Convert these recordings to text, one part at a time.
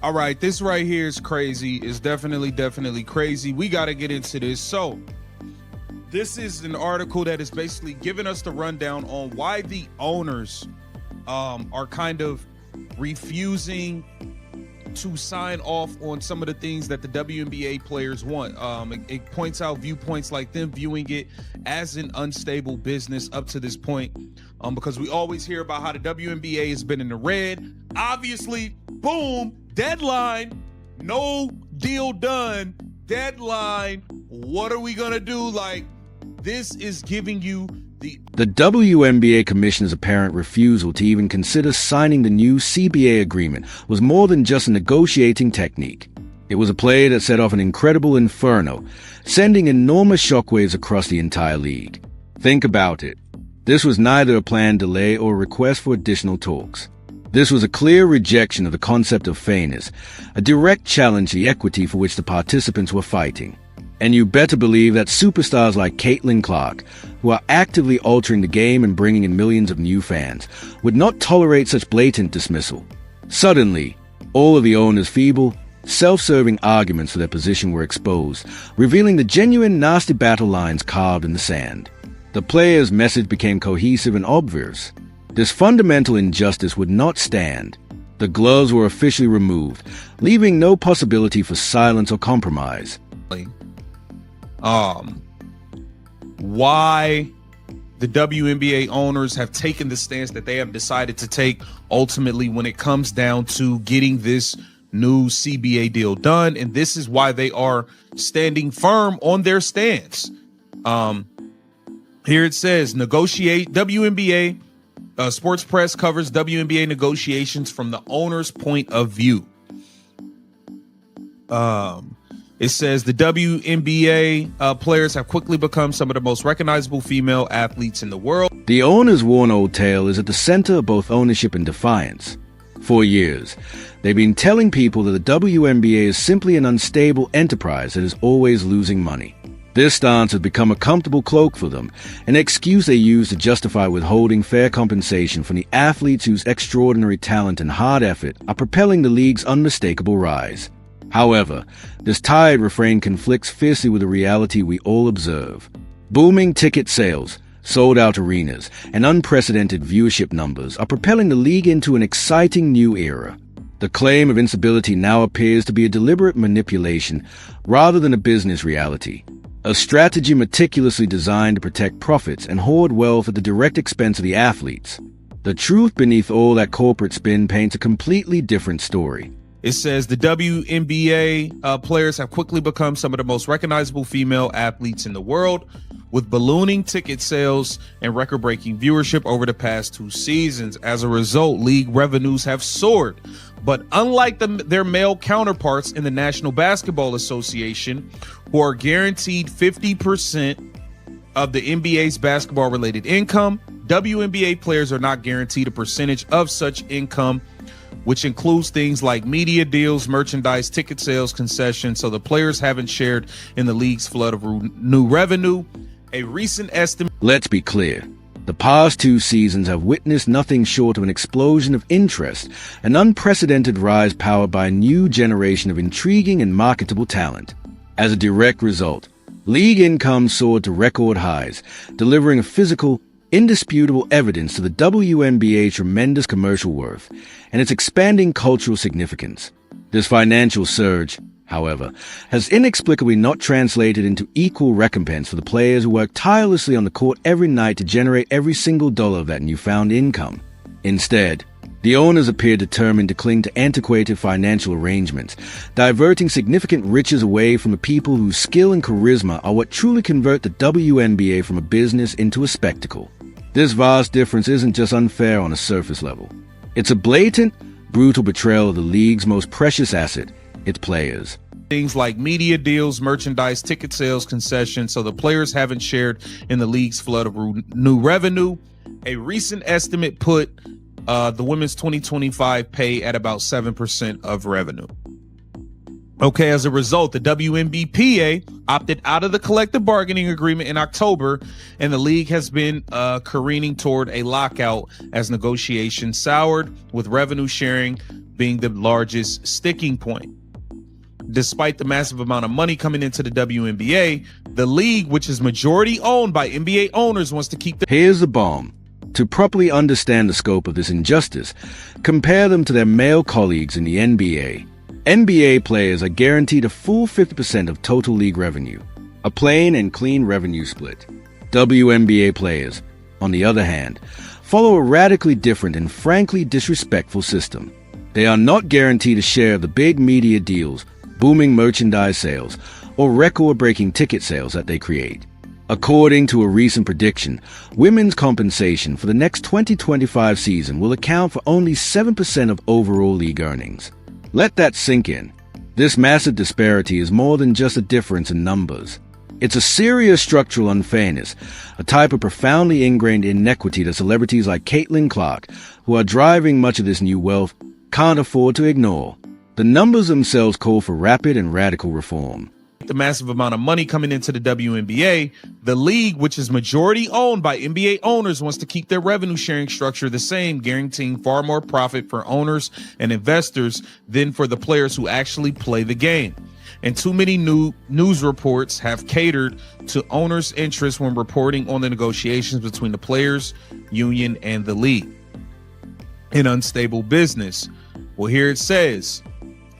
All right, this right here is crazy. It's definitely crazy. We got to get into this. So this is an article that is basically giving us the rundown on why the owners are kind of refusing to sign off on some of the things that the WNBA players want. It points out viewpoints like them viewing it as an unstable business up to this point, because we always hear about how the WNBA has been in the red. Obviously, boom, deadline, no deal done, deadline. What are we gonna do? Like, this is giving you the WNBA Commissioner's apparent refusal to even consider signing the new CBA agreement was more than just a negotiating technique. It was a play that set off an incredible inferno, sending enormous shockwaves across the entire league. Think about it. This was neither a planned delay or a request for additional talks. This was a clear rejection of the concept of fairness, a direct challenge to the equity for which the participants were fighting. And you better believe that superstars like Caitlin Clark, who are actively altering the game and bringing in millions of new fans, would not tolerate such blatant dismissal. Suddenly, all of the owners' feeble, self-serving arguments for their position were exposed, revealing the genuine nasty battle lines carved in the sand. The players' message became cohesive and obvious. This fundamental injustice would not stand. The gloves were officially removed, leaving no possibility for silence or compromise. Why the WNBA owners have taken the stance that they have decided to take ultimately when it comes down to getting this new CBA deal done. And this is why they are standing firm on their stance. Here it says, WNBA Sports Press covers WNBA negotiations from the owner's point of view. It says the WNBA players have quickly become some of the most recognizable female athletes in the world. The owner's worn old tale is at the center of both ownership and defiance. For years, they've been telling people that the WNBA is simply an unstable enterprise that is always losing money. This stance has become a comfortable cloak for them, an excuse they use to justify withholding fair compensation from the athletes whose extraordinary talent and hard effort are propelling the league's unmistakable rise. However, this tired refrain conflicts fiercely with the reality we all observe. Booming ticket sales, sold-out arenas, and unprecedented viewership numbers are propelling the league into an exciting new era. The claim of instability now appears to be a deliberate manipulation rather than a business reality, a strategy meticulously designed to protect profits and hoard wealth at the direct expense of the athletes. The truth beneath all that corporate spin paints a completely different story. It says the WNBA players have quickly become some of the most recognizable female athletes in the world, with ballooning ticket sales and record-breaking viewership over the past 2 seasons. As a result, league revenues have soared. But unlike their male counterparts in the National Basketball Association, who are guaranteed 50% of the NBA's basketball-related income, WNBA players are not guaranteed a percentage of such income, which includes things like media deals, merchandise, ticket sales, concessions. So the players haven't shared in the league's flood of new revenue. A recent estimate. Let's be clear. The past 2 seasons have witnessed nothing short of an explosion of interest, an unprecedented rise powered by a new generation of intriguing and marketable talent. As a direct result, league income soared to record highs, delivering a physical, indisputable evidence to the WNBA's tremendous commercial worth and its expanding cultural significance. This financial surge, however, has inexplicably not translated into equal recompense for the players who work tirelessly on the court every night to generate every single dollar of that newfound income. Instead, the owners appear determined to cling to antiquated financial arrangements, diverting significant riches away from the people whose skill and charisma are what truly convert the WNBA from a business into a spectacle. This vast difference isn't just unfair on a surface level. It's a blatant, brutal betrayal of the league's most precious asset, its players. Things like media deals, merchandise, ticket sales, concessions. So the players haven't shared in the league's flood of new revenue. A recent estimate put the women's 2025 pay at about 7% of revenue. Okay, as a result, the WNBPA opted out of the collective bargaining agreement in October, and the league has been careening toward a lockout as negotiations soured, with revenue sharing being the largest sticking point. Despite the massive amount of money coming into the WNBA, the league, which is majority owned by NBA owners, wants to keep the— Here's the bomb. To properly understand the scope of this injustice, compare them to their male colleagues in the NBA. NBA players are guaranteed a full 50% of total league revenue, a plain and clean revenue split. WNBA players, on the other hand, follow a radically different and frankly disrespectful system. They are not guaranteed a share of the big media deals, booming merchandise sales, or record-breaking ticket sales that they create. According to a recent prediction, women's compensation for the next 2025 season will account for only 7% of overall league earnings. Let that sink in. This massive disparity is more than just a difference in numbers. It's a serious structural unfairness, a type of profoundly ingrained inequity that celebrities like Caitlin Clark, who are driving much of this new wealth, can't afford to ignore. The numbers themselves call for rapid and radical reform. The massive amount of money coming into the WNBA, the league, which is majority owned by NBA owners, wants to keep their revenue sharing structure the same, guaranteeing far more profit for owners and investors than for the players who actually play the game. And too many news reports have catered to owners' interests when reporting on the negotiations between the players' union and the league. An unstable business. Well, here it says,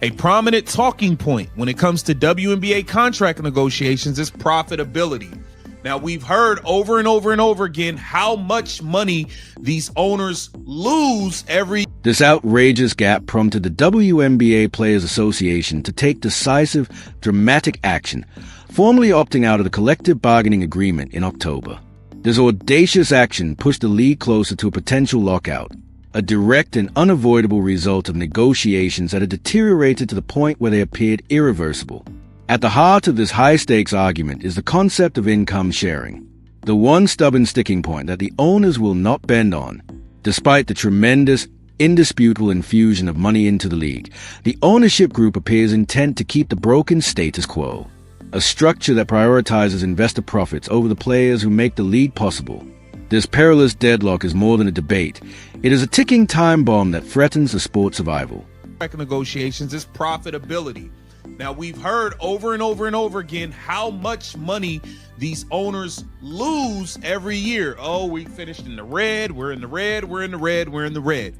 a prominent talking point when it comes to WNBA contract negotiations is profitability. Now, we've heard over and over and over again how much money these owners lose every— This outrageous gap prompted the WNBA Players Association to take decisive, dramatic action, formally opting out of the collective bargaining agreement in October. This audacious action pushed the league closer to a potential lockout, a direct and unavoidable result of negotiations that had deteriorated to the point where they appeared irreversible. At the heart of this high-stakes argument is the concept of income sharing, the one stubborn sticking point that the owners will not bend on. Despite the tremendous, indisputable infusion of money into the league, the ownership group appears intent to keep the broken status quo, a structure that prioritizes investor profits over the players who make the league possible. This perilous deadlock is more than a debate. It is a ticking time bomb that threatens the sport's survival. Negotiations is profitability. Now, we've heard over and over and over again how much money these owners lose every year. Oh, we finished in the red, we're in the red, we're in the red, we're in the red.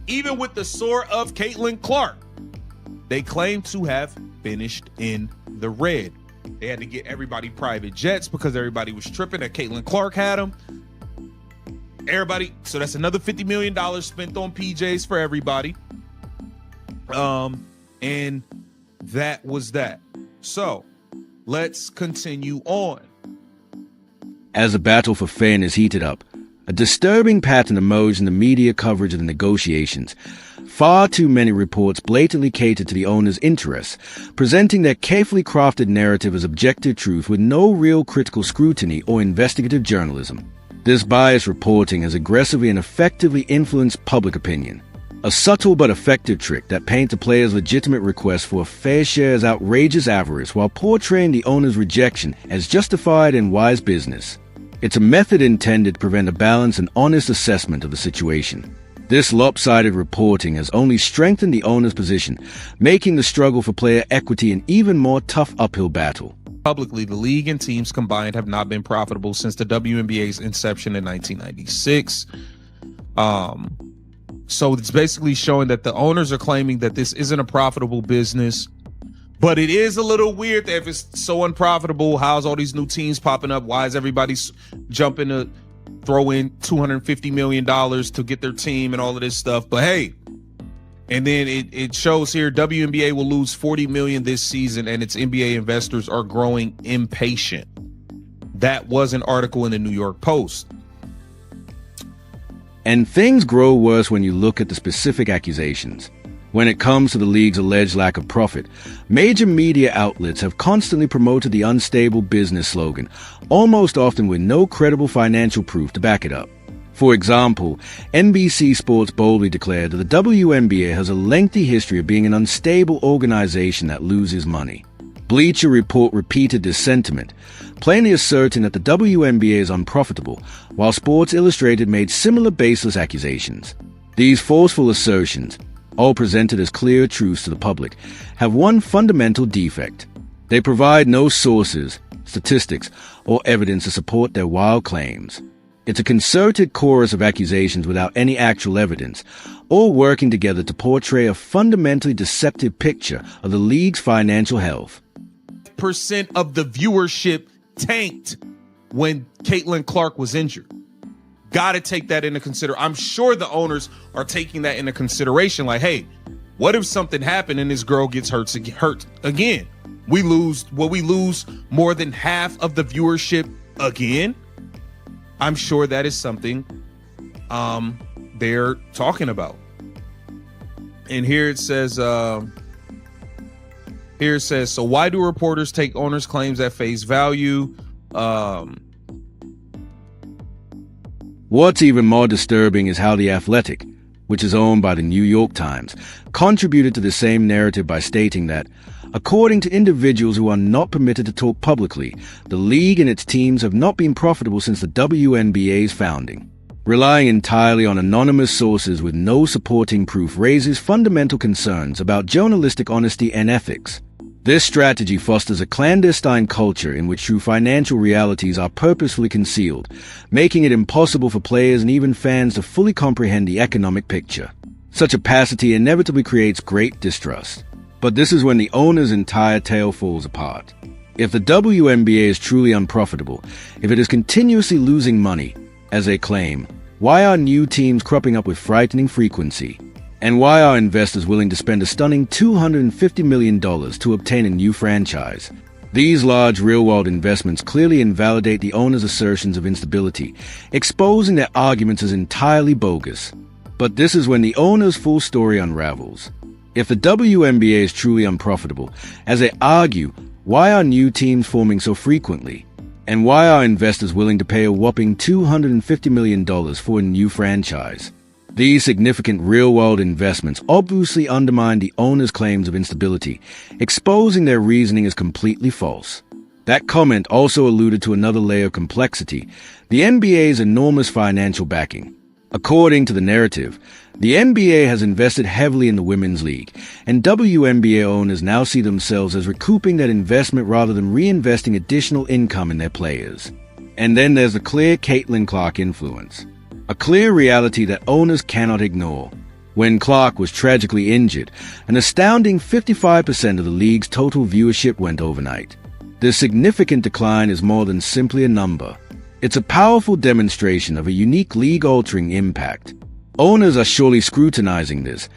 Even with the soar of Caitlin Clark, they claim to have finished in the red. They had to get everybody private jets because everybody was tripping that Caitlin Clark had them. Everybody, so that's another $50 million spent on PJs for everybody. And that was that. So let's continue on. As the battle for fairness heated up, a disturbing pattern emerged in the media coverage of the negotiations. Far too many reports blatantly catered to the owners' interests, presenting their carefully crafted narrative as objective truth with no real critical scrutiny or investigative journalism. This biased reporting has aggressively and effectively influenced public opinion. A subtle but effective trick that paints a player's legitimate request for a fair share as outrageous avarice while portraying the owner's rejection as justified and wise business. It's a method intended to prevent a balanced and honest assessment of the situation. This lopsided reporting has only strengthened the owner's position, making the struggle for player equity an even more tough uphill battle. Publicly, the league and teams combined have not been profitable since the WNBA's inception in 1996. So it's basically showing that the owners are claiming that this isn't a profitable business, but it is a little weird that if it's so unprofitable, how's all these new teams popping up? Why is everybody jumping to throw in $250 million to get their team and all of this stuff? But hey, and then it shows here WNBA will lose $40 million this season and its NBA investors are growing impatient. That was an article in the New York Post. And things grow worse when you look at the specific accusations. When it comes to the league's alleged lack of profit, major media outlets have constantly promoted the unstable business slogan, almost often with no credible financial proof to back it up. For example, NBC Sports boldly declared that the WNBA has a lengthy history of being an unstable organization that loses money. Bleacher Report repeated this sentiment, plainly asserting that the WNBA is unprofitable, while Sports Illustrated made similar baseless accusations. These forceful assertions, all presented as clear truths to the public, have one fundamental defect. They provide no sources, statistics, or evidence to support their wild claims. It's a concerted chorus of accusations without any actual evidence, all working together to portray a fundamentally deceptive picture of the league's financial health. Percent of the viewership tanked when Caitlin Clark was injured. Got to take that into consideration. I'm sure the owners are taking that into consideration. Like, hey, what if something happened and this girl gets hurt again? We lose more than half of the viewership again. I'm sure that is something they're talking about. And here it says, so why do reporters take owners' claims at face value? What's even more disturbing is how The Athletic, which is owned by the New York Times, contributed to the same narrative by stating that, according to individuals who are not permitted to talk publicly, the league and its teams have not been profitable since the WNBA's founding. Relying entirely on anonymous sources with no supporting proof raises fundamental concerns about journalistic honesty and ethics. This strategy fosters a clandestine culture in which true financial realities are purposefully concealed, making it impossible for players and even fans to fully comprehend the economic picture. Such opacity inevitably creates great distrust. But this is when the owner's entire tale falls apart. If the WNBA is truly unprofitable, if it is continuously losing money, as they claim, why are new teams cropping up with frightening frequency? And why are investors willing to spend a stunning $250 million to obtain a new franchise? These large real-world investments clearly invalidate the owner's assertions of instability, exposing their arguments as entirely bogus. But this is when the owner's full story unravels. If the WNBA is truly unprofitable, as they argue, why are new teams forming so frequently? And why are investors willing to pay a whopping $250 million for a new franchise? These significant real-world investments obviously undermine the owner's claims of instability, exposing their reasoning as completely false. That comment also alluded to another layer of complexity, the NBA's enormous financial backing. According to the narrative, the NBA has invested heavily in the Women's League, and WNBA owners now see themselves as recouping that investment rather than reinvesting additional income in their players. And then there's the clear Caitlin Clark influence. A clear reality that owners cannot ignore. When Clark was tragically injured, an astounding 55% of the league's total viewership went overnight. This significant decline is more than simply a number. It's a powerful demonstration of a unique league-altering impact. Owners are surely scrutinizing this,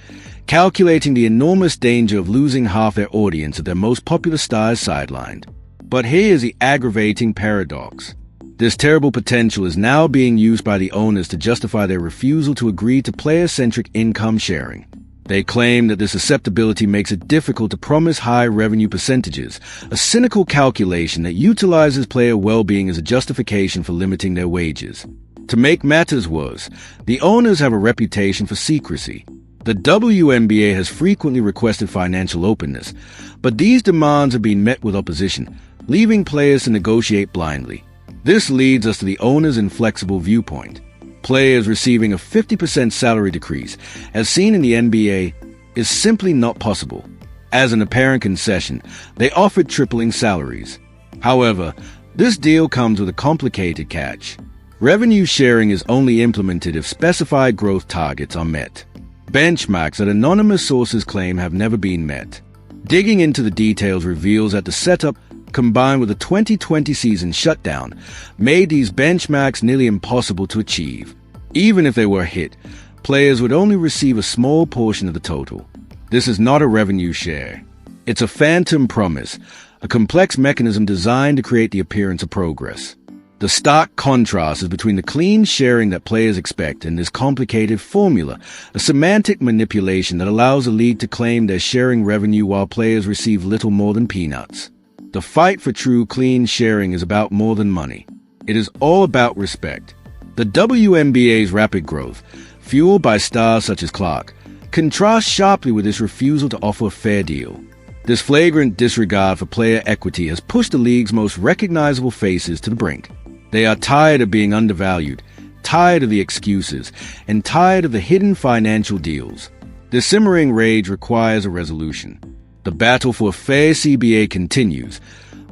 calculating the enormous danger of losing half their audience if their most popular star is sidelined. But here is the aggravating paradox. This terrible potential is now being used by the owners to justify their refusal to agree to player-centric income sharing. They claim that this susceptibility makes it difficult to promise high revenue percentages, a cynical calculation that utilizes player well-being as a justification for limiting their wages. To make matters worse, the owners have a reputation for secrecy. The WNBA has frequently requested financial openness, but these demands have been met with opposition, leaving players to negotiate blindly. This leads us to the owner's inflexible viewpoint. Players receiving a 50% salary decrease, as seen in the NBA, is simply not possible. As an apparent concession, they offered tripling salaries. However, this deal comes with a complicated catch. Revenue sharing is only implemented if specified growth targets are met. Benchmarks that anonymous sources claim have never been met. Digging into the details reveals that the setup, combined with the 2020 season shutdown, made these benchmarks nearly impossible to achieve. Even if they were hit, players would only receive a small portion of the total. This is not a revenue share. It's a phantom promise, a complex mechanism designed to create the appearance of progress. The stark contrast is between the clean sharing that players expect and this complicated formula, a semantic manipulation that allows a league to claim they're sharing revenue while players receive little more than peanuts. The fight for true clean sharing is about more than money. It is all about respect. The WNBA's rapid growth, fueled by stars such as Clark, contrasts sharply with its refusal to offer a fair deal. This flagrant disregard for player equity has pushed the league's most recognizable faces to the brink. They are tired of being undervalued, tired of the excuses, and tired of the hidden financial deals. This simmering rage requires a resolution. The battle for a fair CBA continues,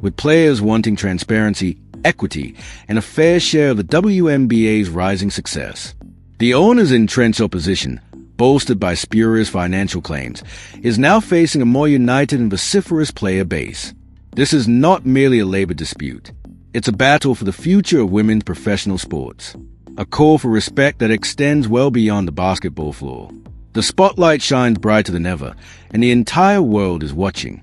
with players wanting transparency, equity, and a fair share of the WNBA's rising success. The owner's entrenched opposition, bolstered by spurious financial claims, is now facing a more united and vociferous player base. This is not merely a labor dispute. It's a battle for the future of women's professional sports. A call for respect that extends well beyond the basketball floor. The spotlight shines brighter than ever, and the entire world is watching.